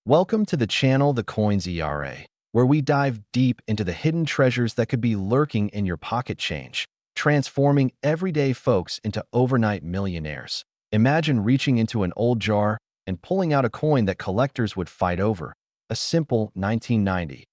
Welcome to the channel The Coins ERA, where we dive deep into the hidden treasures that could be lurking in your pocket change, transforming everyday folks into overnight millionaires. Imagine reaching into an old jar and pulling out a coin that collectors would fight over, a simple 1990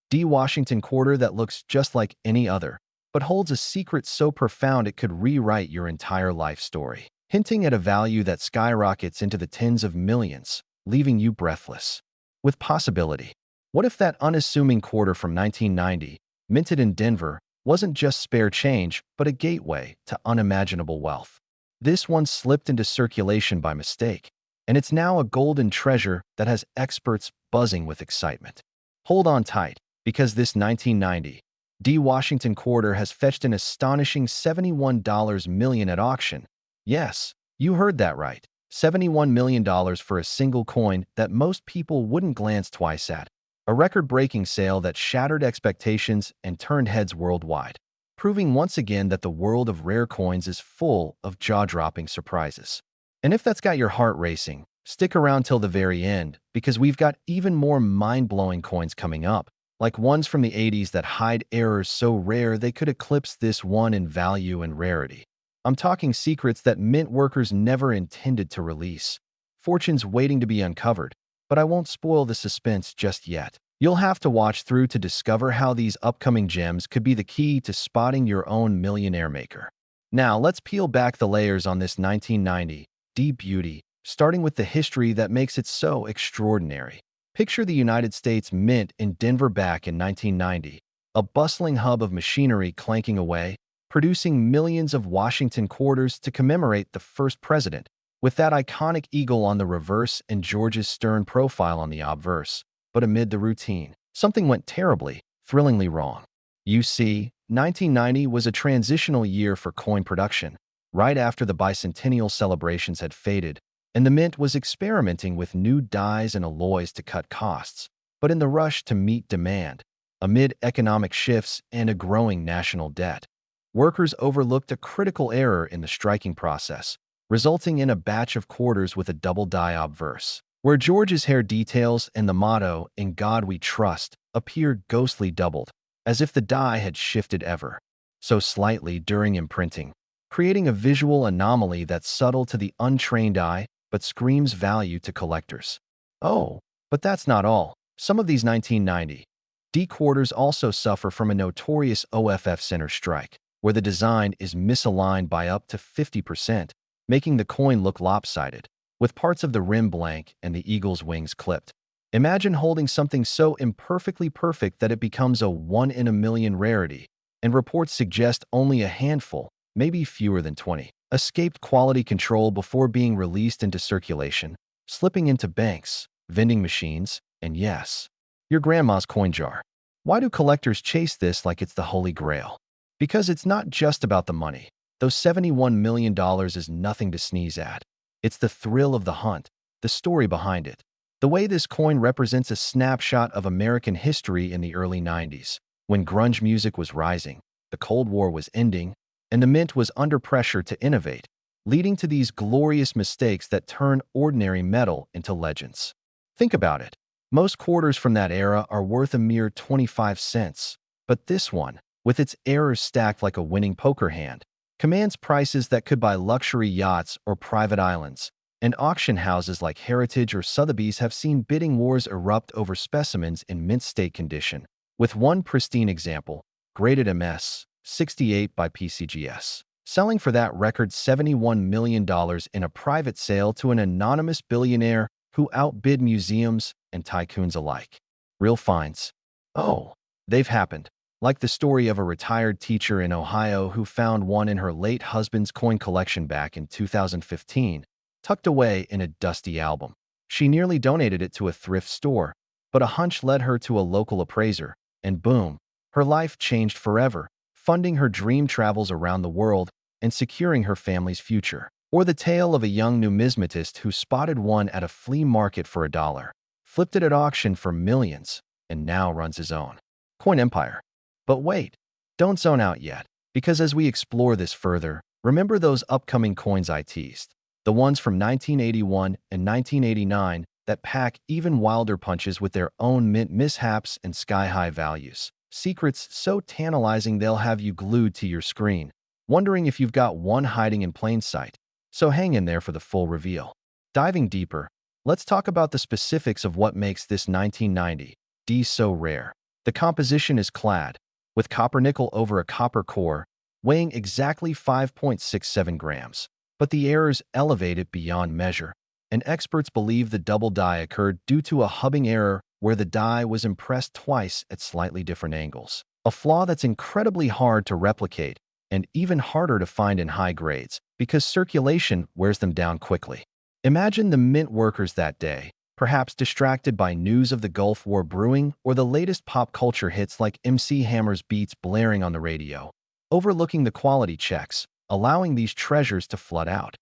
D Washington quarter that looks just like any other, but holds a secret so profound it could rewrite your entire life story, hinting at a value that skyrockets into the tens of millions, leaving you breathless with possibility. What if that unassuming quarter from 1990, minted in Denver, wasn't just spare change, but a gateway to unimaginable wealth? This one slipped into circulation by mistake, and it's now a golden treasure that has experts buzzing with excitement. Hold on tight, because this 1990 D Washington quarter has fetched an astonishing $71 million at auction. Yes, you heard that right. $71 million for a single coin that most people wouldn't glance twice at. A record-breaking sale that shattered expectations and turned heads worldwide, proving once again that the world of rare coins is full of jaw-dropping surprises. And if that's got your heart racing, stick around till the very end, because we've got even more mind-blowing coins coming up, like ones from the 80s that hide errors so rare they could eclipse this one in value and rarity. I'm talking secrets that mint workers never intended to release, fortunes waiting to be uncovered, but I won't spoil the suspense just yet. You'll have to watch through to discover how these upcoming gems could be the key to spotting your own millionaire maker. Now, let's peel back the layers on this 1990 D beauty, starting with the history that makes it so extraordinary. Picture the United States Mint in Denver back in 1990, a bustling hub of machinery clanking away, producing millions of Washington quarters to commemorate the first president, with that iconic eagle on the reverse and George's stern profile on the obverse. But amid the routine, something went terribly, thrillingly wrong. You see, 1990 was a transitional year for coin production, right after the bicentennial celebrations had faded, and the mint was experimenting with new dyes and alloys to cut costs. But in the rush to meet demand, amid economic shifts and a growing national debt, workers overlooked a critical error in the striking process, resulting in a batch of quarters with a double die obverse, where George's hair details and the motto, "In God We Trust," appeared ghostly doubled, as if the die had shifted ever so slightly during imprinting, creating a visual anomaly that's subtle to the untrained eye but screams value to collectors. Oh, but that's not all. Some of these 1990 D quarters also suffer from a notorious OFF center strike, where the design is misaligned by up to 50%, making the coin look lopsided, with parts of the rim blank and the eagle's wings clipped. Imagine holding something so imperfectly perfect that it becomes a one-in-a-million rarity, and reports suggest only a handful, maybe fewer than 20, escaped quality control before being released into circulation, slipping into banks, vending machines, and yes, your grandma's coin jar. Why do collectors chase this like it's the Holy Grail? Because it's not just about the money. Those $71 million is nothing to sneeze at. It's the thrill of the hunt, the story behind it. The way this coin represents a snapshot of American history in the early 90s, when grunge music was rising, the Cold War was ending, and the mint was under pressure to innovate, leading to these glorious mistakes that turn ordinary metal into legends. Think about it. Most quarters from that era are worth a mere 25 cents, but this one, with its errors stacked like a winning poker hand, commands prices that could buy luxury yachts or private islands, and auction houses like Heritage or Sotheby's have seen bidding wars erupt over specimens in mint state condition, with one pristine example, graded MS 68 by PCGS, selling for that record $71 million in a private sale to an anonymous billionaire who outbid museums and tycoons alike. Real finds? Oh, they've happened. Like the story of a retired teacher in Ohio who found one in her late husband's coin collection back in 2015, tucked away in a dusty album. She nearly donated it to a thrift store, but a hunch led her to a local appraiser, and boom, her life changed forever, funding her dream travels around the world and securing her family's future. Or the tale of a young numismatist who spotted one at a flea market for $1, flipped it at auction for millions, and now runs his own coin empire. But wait, don't zone out yet, because as we explore this further, remember those upcoming coins I teased, the ones from 1981 and 1989 that pack even wilder punches with their own mint mishaps and sky-high values. Secrets so tantalizing they'll have you glued to your screen, wondering if you've got one hiding in plain sight. So hang in there for the full reveal. Diving deeper, let's talk about the specifics of what makes this 1990 D so rare. The composition is Clad, with copper-nickel over a copper core, weighing exactly 5.67 grams. But the errors elevate it beyond measure, and experts believe the double die occurred due to a hubbing error where the die was impressed twice at slightly different angles. A flaw that's incredibly hard to replicate and even harder to find in high grades because circulation wears them down quickly. Imagine the mint workers that day, perhaps distracted by news of the Gulf War brewing or the latest pop culture hits like MC Hammer's beats blaring on the radio, overlooking the quality checks, allowing these treasures to flood out.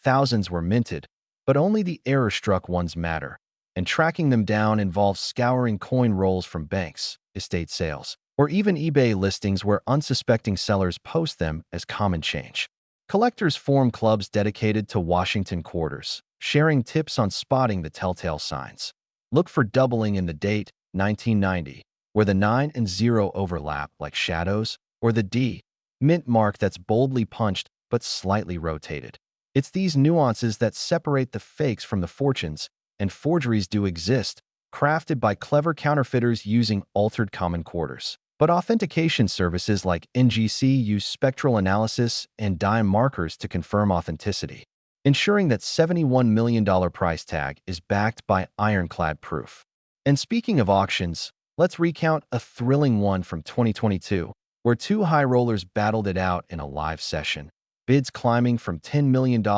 Thousands were minted, but only the error-struck ones matter, and tracking them down involves scouring coin rolls from banks, estate sales, or even eBay listings where unsuspecting sellers post them as common change. Collectors form clubs dedicated to Washington quarters, sharing tips on spotting the telltale signs. Look for doubling in the date, 1990, where the 9 and 0 overlap like shadows, or the D, mint mark that's boldly punched but slightly rotated. It's these nuances that separate the fakes from the fortunes, and forgeries do exist, crafted by clever counterfeiters using altered common quarters. But authentication services like NGC use spectral analysis and dime markers to confirm authenticity, ensuring that $71 million price tag is backed by ironclad proof. And speaking of auctions, let's recount a thrilling one from 2022, where two high rollers battled it out in a live session, bids climbing from $10 million to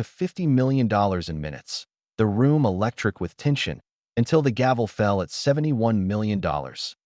$50 million in minutes. The room electric with tension until the gavel fell at $71 million,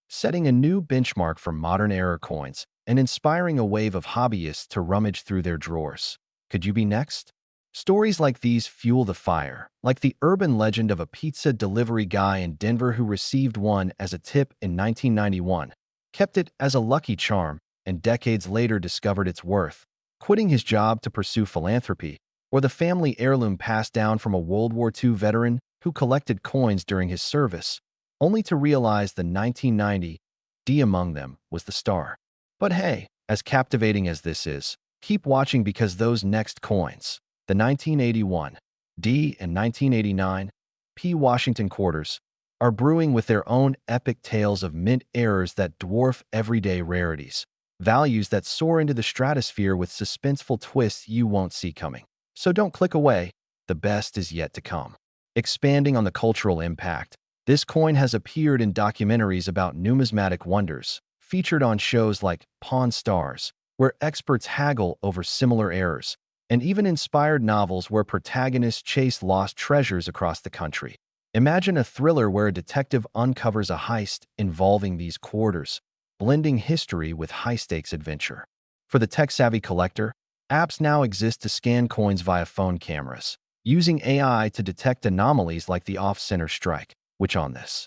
setting a new benchmark for modern era coins and inspiring a wave of hobbyists to rummage through their drawers. Could you be next? Stories like these fuel the fire, like the urban legend of a pizza delivery guy in Denver who received one as a tip in 1991, kept it as a lucky charm, and decades later discovered its worth, quitting his job to pursue philanthropy, or the family heirloom passed down from a World War II veteran who collected coins during his service, only to realize the 1990 D among them was the star. But hey, as captivating as this is, keep watching because those next coins, the 1981 D and 1989 P Washington quarters, are brewing with their own epic tales of mint errors that dwarf everyday rarities, values that soar into the stratosphere with suspenseful twists you won't see coming. So don't click away, the best is yet to come. Expanding on the cultural impact, this coin has appeared in documentaries about numismatic wonders, featured on shows like Pawn Stars, where experts haggle over similar errors, and even inspired novels where protagonists chase lost treasures across the country. Imagine a thriller where a detective uncovers a heist involving these quarters, blending history with high-stakes adventure. For the tech-savvy collector, apps now exist to scan coins via phone cameras, using AI to detect anomalies like the off-center strike, which on this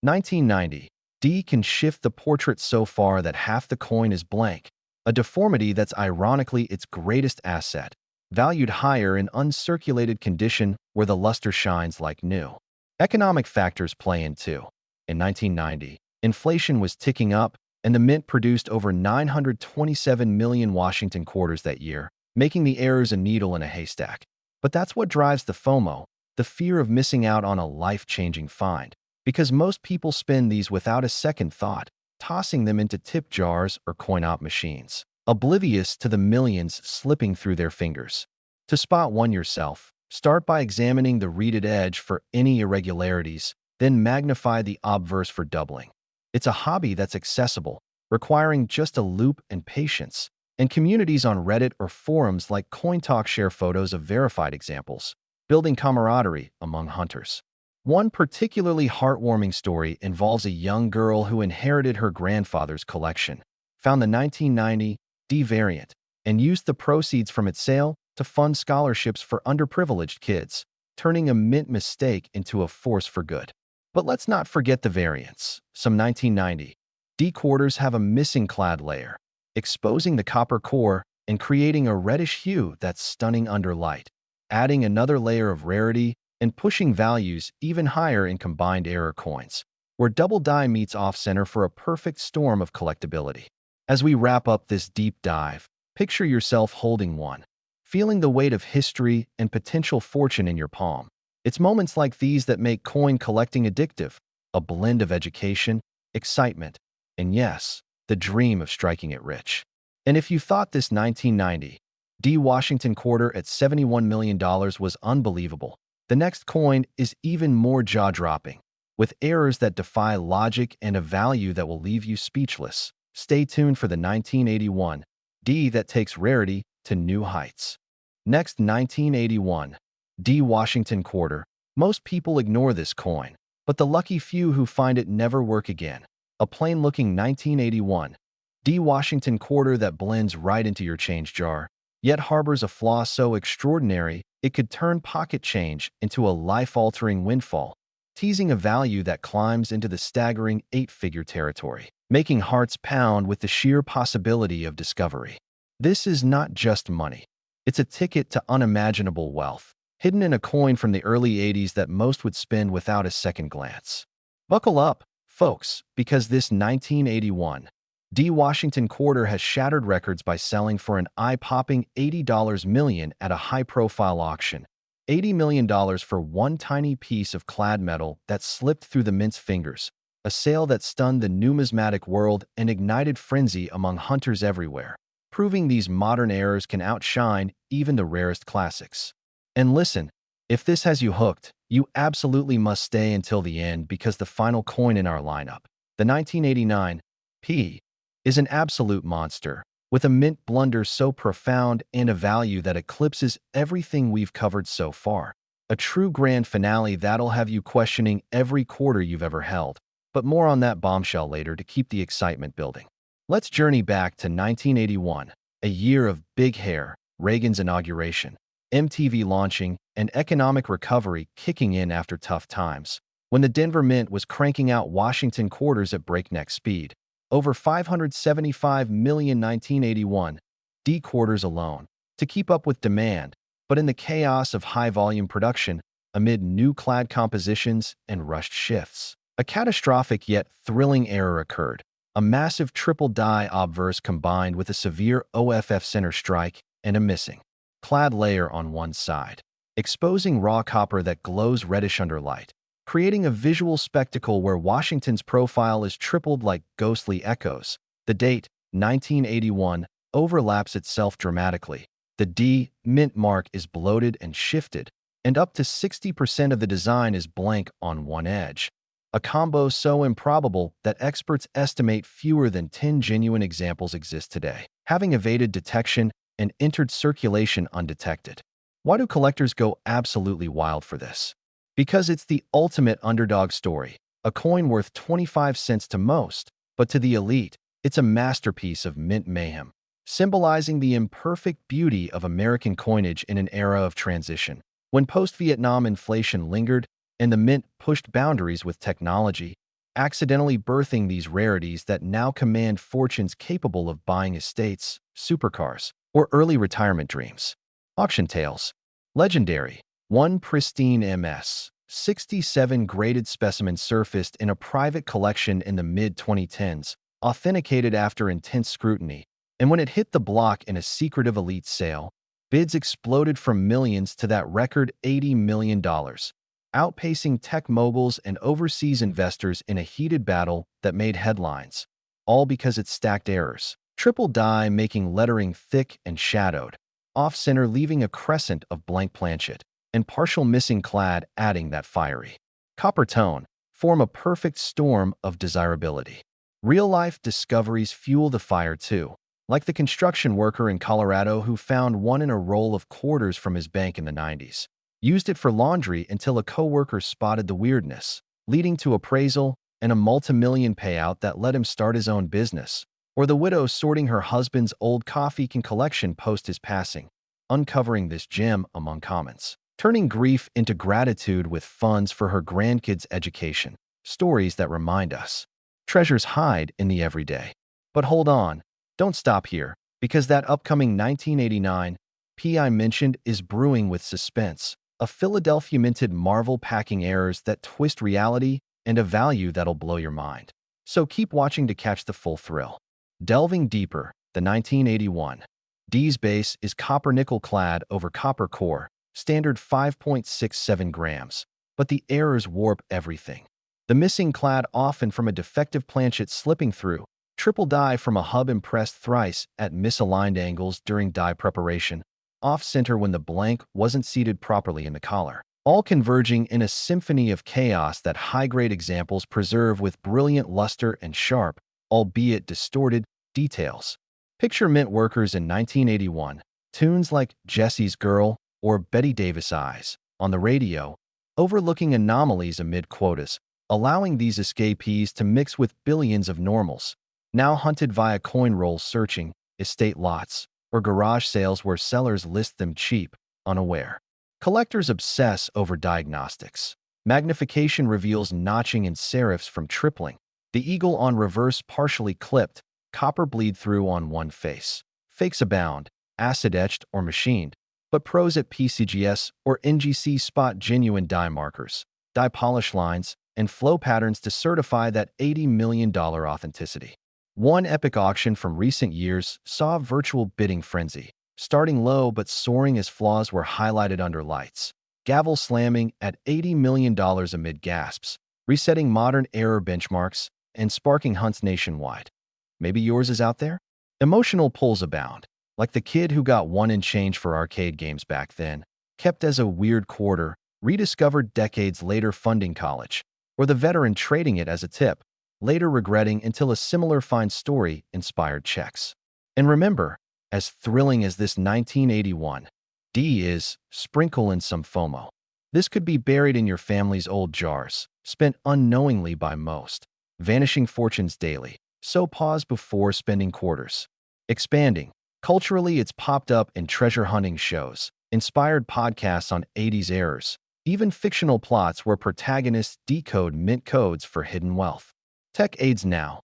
1990 D can shift the portrait so far that half the coin is blank, a deformity that's ironically its greatest asset, valued higher in uncirculated condition where the luster shines like new. Economic factors play in too. In 1990, inflation was ticking up, and the mint produced over 927 million Washington quarters that year, making the errors a needle in a haystack. But that's what drives the FOMO, the fear of missing out on a life-changing find, because most people spend these without a second thought, tossing them into tip jars or coin-op machines, oblivious to the millions slipping through their fingers. To spot one yourself, start by examining the reeded edge for any irregularities, then magnify the obverse for doubling. It's a hobby that's accessible, requiring just a loop and patience, and communities on Reddit or forums like CoinTalk share photos of verified examples, building camaraderie among hunters. One particularly heartwarming story involves a young girl who inherited her grandfather's collection, found the 1990 D variant, and used the proceeds from its sale to fund scholarships for underprivileged kids, turning a mint mistake into a force for good. But let's not forget the variants. Some 1990 D quarters have a missing clad layer, exposing the copper core and creating a reddish hue that's stunning under light, adding another layer of rarity and pushing values even higher in combined error coins, where double die meets off-center for a perfect storm of collectability. As we wrap up this deep dive, picture yourself holding one, feeling the weight of history and potential fortune in your palm. It's moments like these that make coin collecting addictive, a blend of education, excitement, and yes, the dream of striking it rich. And if you thought this 1990 D Washington quarter at $71 million was unbelievable, the next coin is even more jaw-dropping, with errors that defy logic and a value that will leave you speechless. Stay tuned for the 1981 D that takes rarity to new heights. Next, 1981 D Washington quarter. Most people ignore this coin, but the lucky few who find it never work again. A plain-looking 1981 D Washington quarter that blends right into your change jar, yet harbors a flaw so extraordinary it could turn pocket change into a life-altering windfall, teasing a value that climbs into the staggering eight-figure territory, making hearts pound with the sheer possibility of discovery. This is not just money. It's a ticket to unimaginable wealth, hidden in a coin from the early 80s that most would spend without a second glance. Buckle up, folks, because this 1981 D Washington quarter has shattered records by selling for an eye-popping $80 million at a high-profile auction. $80 million for one tiny piece of clad metal that slipped through the mint's fingers, a sale that stunned the numismatic world and ignited frenzy among hunters everywhere, proving these modern errors can outshine even the rarest classics. And listen, if this has you hooked, you absolutely must stay until the end because the final coin in our lineup, the 1989 P, is an absolute monster, with a mint blunder so profound and a value that eclipses everything we've covered so far. A true grand finale that'll have you questioning every quarter you've ever held. But more on that bombshell later to keep the excitement building. Let's journey back to 1981, a year of big hair, Reagan's inauguration, MTV launching, and economic recovery kicking in after tough times, when the Denver Mint was cranking out Washington quarters at breakneck speed. Over 575 million 1981 D quarters alone, to keep up with demand, but in the chaos of high-volume production, amid new clad compositions and rushed shifts. A catastrophic yet thrilling error occurred. A massive triple die obverse combined with a severe OFF center strike and a missing clad layer on one side, exposing raw copper that glows reddish under light, creating a visual spectacle where Washington's profile is tripled like ghostly echoes. The date, 1981, overlaps itself dramatically. The D mint mark is bloated and shifted, and up to 60% of the design is blank on one edge. A combo so improbable that experts estimate fewer than 10 genuine examples exist today, having evaded detection and entered circulation undetected. Why do collectors go absolutely wild for this? Because it's the ultimate underdog story, a coin worth 25 cents to most, but to the elite, it's a masterpiece of mint mayhem, symbolizing the imperfect beauty of American coinage in an era of transition. When post-Vietnam inflation lingered and the mint pushed boundaries with technology, accidentally birthing these rarities that now command fortunes capable of buying estates, supercars, or early retirement dreams. Auction tales. Legendary. One pristine MS. 67 graded specimens surfaced in a private collection in the mid-2010s, authenticated after intense scrutiny, and when it hit the block in a secretive elite sale, bids exploded from millions to that record $80 million, outpacing tech moguls and overseas investors in a heated battle that made headlines, all because it stacked errors. Triple die making lettering thick and shadowed, off-center leaving a crescent of blank planchet, and partial missing clad adding that fiery copper tone, form a perfect storm of desirability. Real-life discoveries fuel the fire too, like the construction worker in Colorado who found one in a roll of quarters from his bank in the 90s. Used it for laundry until a coworker spotted the weirdness, leading to appraisal and a multi-million payout that let him start his own business. Or the widow sorting her husband's old coffee can collection post his passing, uncovering this gem among comments, turning grief into gratitude with funds for her grandkids' education. Stories that remind us treasures hide in the everyday. But hold on, don't stop here, because that upcoming 1989 P I mentioned is brewing with suspense. a Philadelphia minted marvel packing errors that twist reality, and a value that'll blow your mind. So keep watching to catch the full thrill. Delving deeper, the 1981 D's base is copper-nickel clad over copper core, standard 5.67 grams, but the errors warp everything. The missing clad often from a defective planchet slipping through, triple die from a hub impressed thrice at misaligned angles during die preparation, off-center when the blank wasn't seated properly in the collar, all converging in a symphony of chaos that high-grade examples preserve with brilliant luster and sharp, albeit distorted, details. Picture mint workers in 1981, tunes like Jessie's Girl or Betty Davis Eyes on the radio, overlooking anomalies amid quotas, allowing these escapees to mix with billions of normals, now hunted via coin rolls searching, estate lots, or garage sales where sellers list them cheap, unaware. Collectors obsess over diagnostics. Magnification reveals notching and serifs from tripling. The eagle on reverse partially clipped, copper bleed through on one face. Fakes abound, acid-etched or machined, but pros at PCGS or NGC spot genuine die markers, die polish lines, and flow patterns to certify that $80 million authenticity. One epic auction from recent years saw a virtual bidding frenzy, starting low but soaring as flaws were highlighted under lights. Gavel slamming at $80 million amid gasps, resetting modern error benchmarks and sparking hunts nationwide. Maybe yours is out there? Emotional pulls abound, like the kid who got one in change for arcade games back then, kept as a weird quarter, rediscovered decades later funding college, or the veteran trading it as a tip, later regretting until a similar fine story inspired checks. And remember, as thrilling as this 1981 D is, sprinkle in some FOMO. This could be buried in your family's old jars, spent unknowingly by most, vanishing fortunes daily. So pause before spending quarters. Expanding. Culturally, it's popped up in treasure hunting shows, inspired podcasts on 80s errors, even fictional plots where protagonists decode mint codes for hidden wealth. Tech aids now.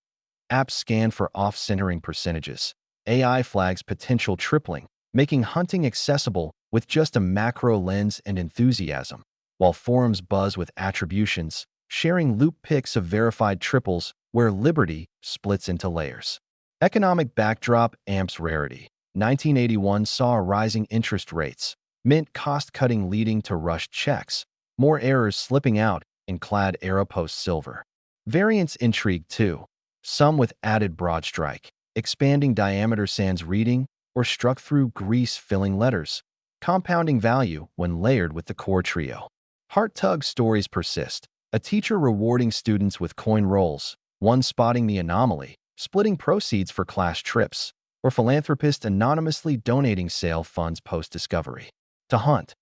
Apps scan for off-centering percentages. AI flags potential tripling, making hunting accessible with just a macro lens and enthusiasm, while forums buzz with attributions, sharing loop pics of verified triples where liberty splits into layers. Economic backdrop amps rarity. 1981 saw rising interest rates, mint cost-cutting leading to rushed checks, more errors slipping out in Clad era post-silver. Variants intrigue too, some with added Broadstrike, expanding diameter sans reading, or struck through grease-filling letters, compounding value when layered with the core trio. Heart-tug stories persist, a teacher rewarding students with coin rolls, one spotting the anomaly, splitting proceeds for class trips, or philanthropist anonymously donating sale funds post-discovery. To hunt.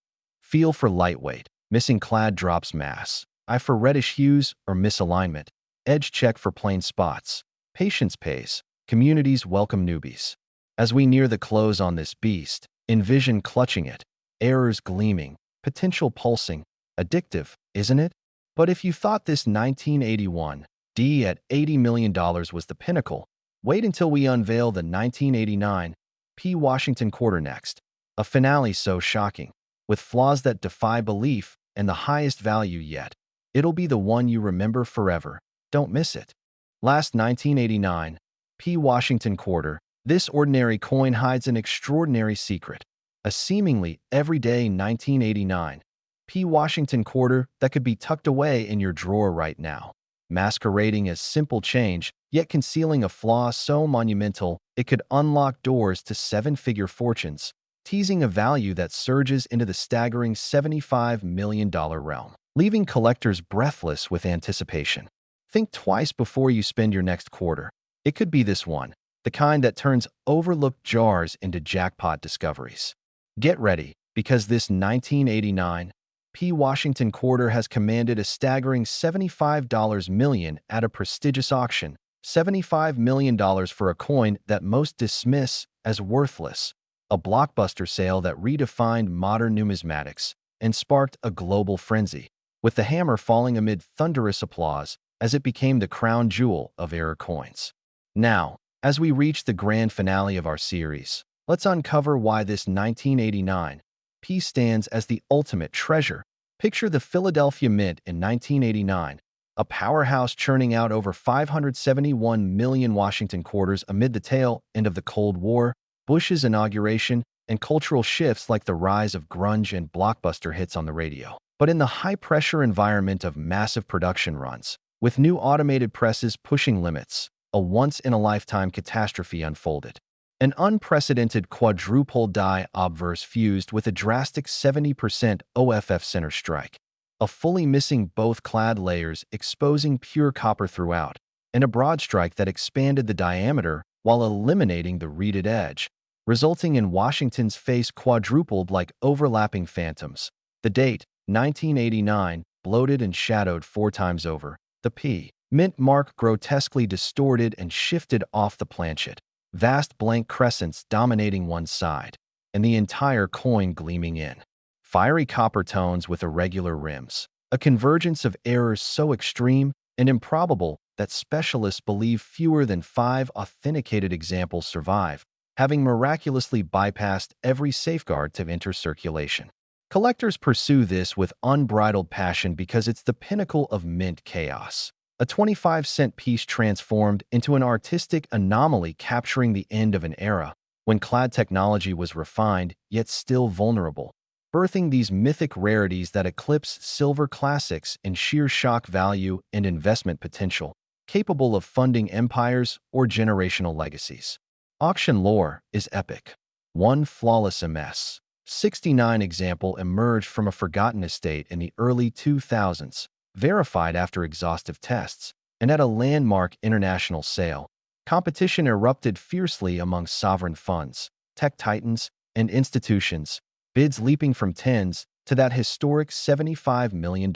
Feel for lightweight, missing clad drops mass, eye for reddish hues or misalignment, edge check for plain spots, patience pays, communities welcome newbies. As we near the close on this beast, envision clutching it, errors gleaming, potential pulsing, addictive, isn't it? But if you thought this 1981 D at $80 million was the pinnacle, wait until we unveil the 1989 P. Washington quarter next, a finale so shocking, with flaws that defy belief and the highest value yet. It'll be the one you remember forever. Don't miss it. Last 1989 P. Washington quarter, this ordinary coin hides an extraordinary secret, a seemingly everyday 1989 P. Washington quarter that could be tucked away in your drawer right now, masquerading as simple change, yet concealing a flaw so monumental it could unlock doors to seven-figure fortunes, teasing a value that surges into the staggering $75 million realm, leaving collectors breathless with anticipation. Think twice before you spend your next quarter. It could be this one, the kind that turns overlooked jars into jackpot discoveries. Get ready, because this 1989 P. Washington quarter has commanded a staggering $75 million at a prestigious auction, $75 million for a coin that most dismiss as worthless, a blockbuster sale that redefined modern numismatics and sparked a global frenzy, with the hammer falling amid thunderous applause as it became the crown jewel of error coins. Now, as we reach the grand finale of our series, let's uncover why this 1989 P stands as the ultimate treasure. Picture the Philadelphia Mint in 1989, a powerhouse churning out over 571 million Washington quarters amid the tail end of the Cold War, Bush's inauguration, and cultural shifts like the rise of grunge and blockbuster hits on the radio. But in the high-pressure environment of massive production runs, with new automated presses pushing limits, a once-in-a-lifetime catastrophe unfolded. An unprecedented quadruple die obverse fused with a drastic 70% OFF center strike, a fully missing both clad layers exposing pure copper throughout, and a broadstrike that expanded the diameter while eliminating the reeded edge, resulting in Washington's face quadrupled like overlapping phantoms. The date, 1989, bloated and shadowed 4 times over. The P. Mint mark grotesquely distorted and shifted off the planchet, vast blank crescents dominating one side, and the entire coin gleaming in. Fiery copper tones with irregular rims, a convergence of errors so extreme and improbable that specialists believe fewer than 5 authenticated examples survive, having miraculously bypassed every safeguard to enter circulation. Collectors pursue this with unbridled passion because it's the pinnacle of mint chaos. A 25-cent piece transformed into an artistic anomaly capturing the end of an era when clad technology was refined yet still vulnerable, birthing these mythic rarities that eclipse silver classics in sheer shock value and investment potential, capable of funding empires or generational legacies. Auction lore is epic. One flawless MS.69 example emerged from a forgotten estate in the early 2000s, verified after exhaustive tests, and at a landmark international sale. Competition erupted fiercely among sovereign funds, tech titans, and institutions, bids leaping from tens to that historic $75 million,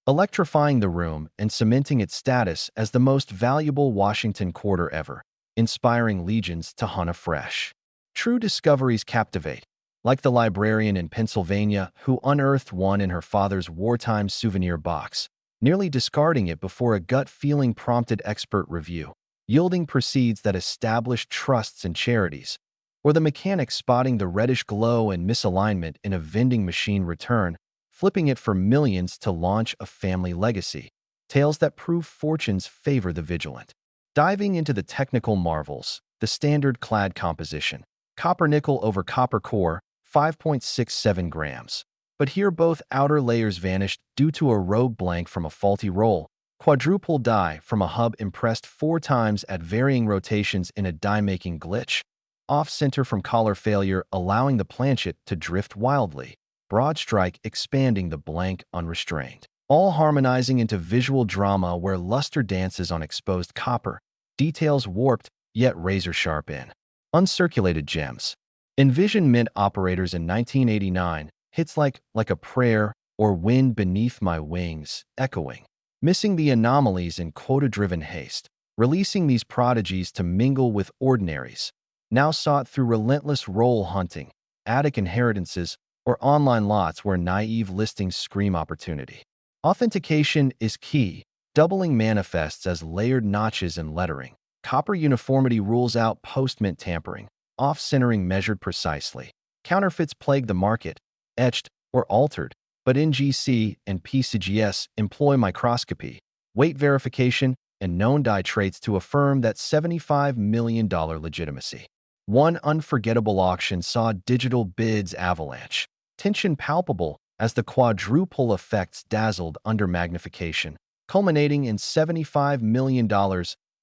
electrifying the room and cementing its status as the most valuable Washington quarter ever, inspiring legions to hunt afresh. True discoveries captivate, like the librarian in Pennsylvania who unearthed one in her father's wartime souvenir box, nearly discarding it before a gut feeling prompted expert review, yielding proceeds that established trusts and charities, or the mechanic spotting the reddish glow and misalignment in a vending machine return, flipping it for millions to launch a family legacy. Tales that prove fortunes favor the vigilant. Diving into the technical marvels, the standard clad composition. Copper nickel over copper core, 5.67 grams. But here both outer layers vanished due to a rogue blank from a faulty roll. Quadruple die from a hub impressed 4 times at varying rotations in a die-making glitch. Off-center from collar failure, allowing the planchet to drift wildly. Broadstrike expanding the blank unrestrained. All harmonizing into visual drama where luster dances on exposed copper. Details warped, yet razor-sharp in uncirculated gems. Envision mint operators in 1989, hits like a prayer or wind beneath my wings, echoing. Missing the anomalies in quota-driven haste, releasing these prodigies to mingle with ordinaries, now sought through relentless roll hunting, attic inheritances, or online lots where naive listings scream opportunity. Authentication is key, doubling manifests as layered notches in lettering. Copper uniformity rules out post-mint tampering, off-centering measured precisely. Counterfeits plague the market, etched or altered, but NGC and PCGS employ microscopy, weight verification, and known die traits to affirm that $75 million legitimacy. One unforgettable auction saw digital bids avalanche, tension palpable as the quadruple effects dazzled under magnification, culminating in $75 million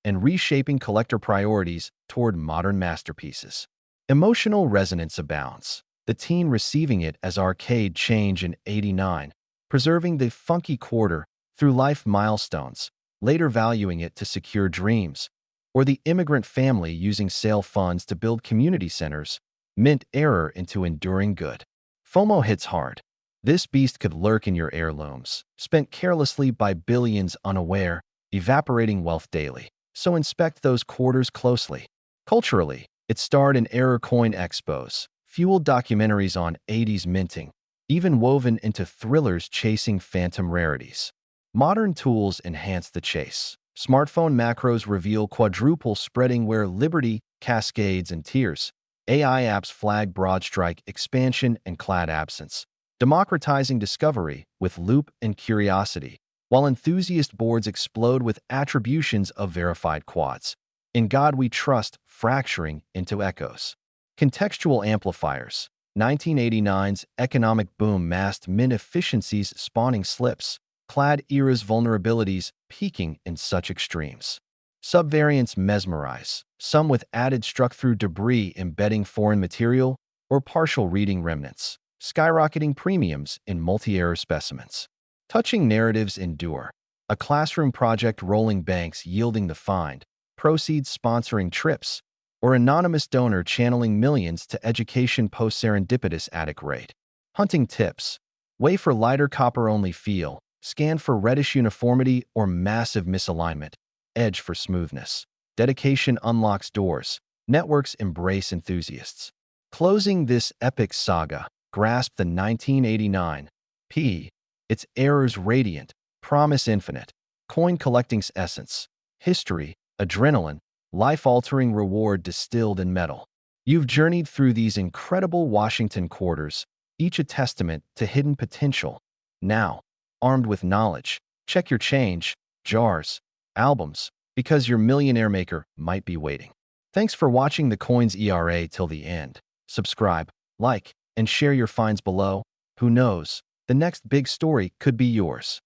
and reshaping collector priorities toward modern masterpieces. Emotional resonance abounds, the teen receiving it as arcade change in '89, preserving the funky quarter through life milestones, later valuing it to secure dreams, or the immigrant family using sale funds to build community centers, mint error into enduring good. FOMO hits hard. This beast could lurk in your heirlooms, spent carelessly by billions unaware, evaporating wealth daily. So inspect those quarters closely. Culturally, it starred in error coin expos, fueled documentaries on '80s minting, even woven into thrillers chasing phantom rarities. Modern tools enhance the chase. Smartphone macros reveal quadruple spreading where liberty cascades and tears, AI apps flag Broadstrike expansion and Clad absence, democratizing discovery with Loop and Curiosity, while enthusiast boards explode with attributions of verified quads. In God We Trust, fracturing into echoes. Contextual amplifiers. 1989's economic boom masked min-efficiencies spawning slips, Clad era's vulnerabilities peaking in such extremes. Subvariants mesmerize, some with added struck-through debris embedding foreign material or partial reading remnants, skyrocketing premiums in multi-error specimens. Touching narratives endure. A classroom project rolling banks yielding the find, proceeds sponsoring trips, or anonymous donor channeling millions to education post-serendipitous attic rate. Hunting tips. Weigh for lighter copper-only feel, scan for reddish uniformity or massive misalignment, edge for smoothness. Dedication unlocks doors. Networks embrace enthusiasts. Closing this epic saga, grasp the 1989 P. Its errors radiant, promise infinite, coin collecting's essence, history, adrenaline, life-altering reward distilled in metal. You've journeyed through these incredible Washington quarters, each a testament to hidden potential. Now, armed with knowledge, check your change, jars, albums, because your millionaire maker might be waiting. Thanks for watching the Coins ERA till the end. Subscribe, like, and share your finds below. Who knows? The next big story could be yours.